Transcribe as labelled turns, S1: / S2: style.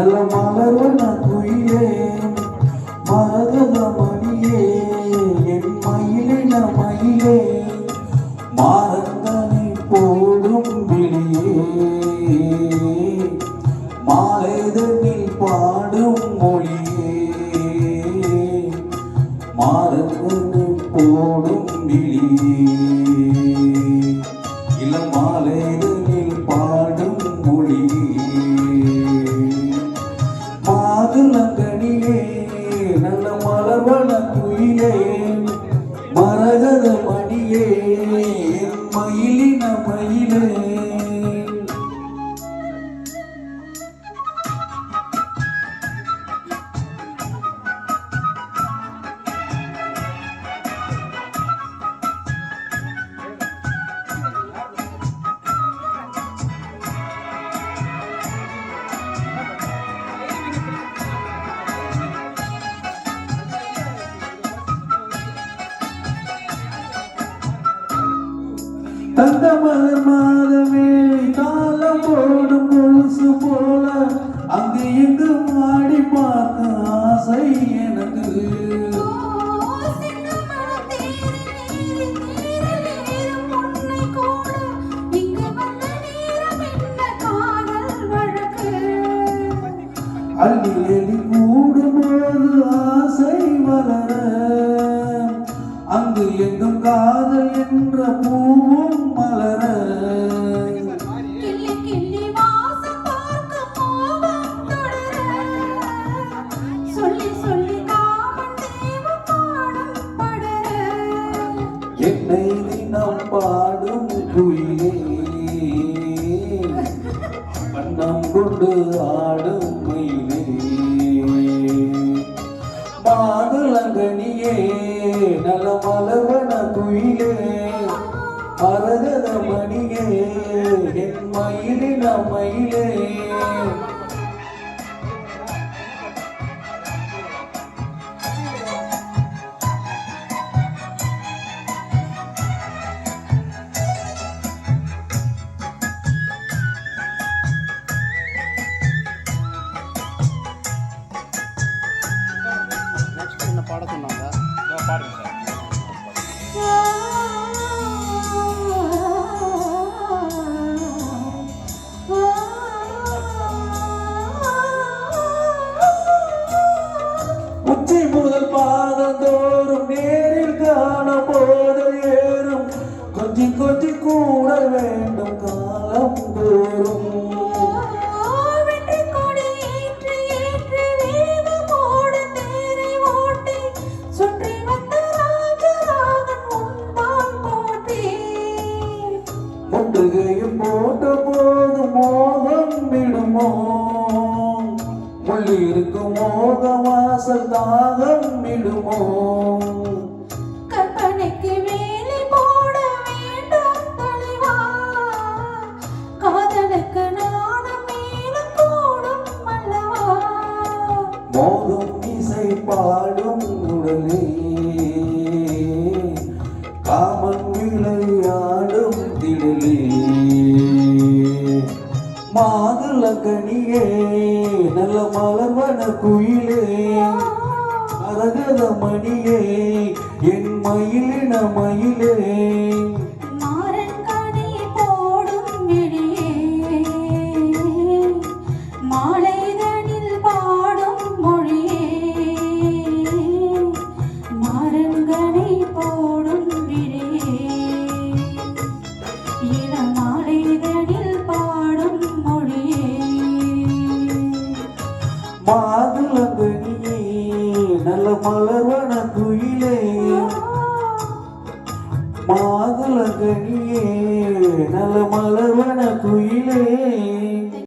S1: நல்ல மலர்வன குயிலே மரகத மணியே என் மயிலின மயிலே மாறங்கனை போடும் விழியே மாலைதனில் பாடும் மொழியே மாறங்கனை போடும் விழியே இளம் மாலைதனில் பாடும் மொழியே மாதுளங்கனியே நல்ல மலர்வன குயிலே மரகத மணியே மயிலின மயிலே தந்த மலர் மாதமே தாளம் போடும் கொலுசு போல அங்கு இங்கு மாடி பார்க்க ஆசை எனக்கு அள்ளி எலி கூடும்போது ஆசை வளர அங்கு எங்கும் காதல் என்ற பூவும் மலர என்னை தினம் பாடும் குயிலே வண்ணம் கொண்டு ஆடும் மயிலே மாதுளங்கனியே நல்ல மலர்வன குயிலே மரகத மணியே என் மயிலின மயிலே
S2: பாட சொன்னாங்க பாடுங்க
S1: உச்சி முதல் பாதந்தோறும் நேரில் காண போது ஏறும் கொஞ்சி கொஞ்சி கூட வேண்டும் காலம் தோறும் முட்டுகையும் போட்ட போது மோகம் விடுமோ முள்ளி இருக்கும் மோக வாசல் தாகம் விடுமோ
S3: கற்பனைக்கு வேலை போட வேண்டும் தலைவா காதலுக்கு நானும் மேலும் கூடும் அல்லவா
S1: மோகம் இசை பாடும் உடலே காமன் விளையாடும் திடலே மாதுளங்கனியே நல்ல மலர்வன குயிலே மரகத மணியே என் மயிலின மயிலே
S3: மாறன்கனி போடும் விழியே மாலைதனில் பாடும் மொழியே மாறன்கனி போடும் விழியே இளம் மாலைதனில் பாடும் மொழியே
S1: மாதுளங்கனியே நல்ல மலர்வன குயிலே மாதுளங்கனியே நல்ல மலர்வன குயிலே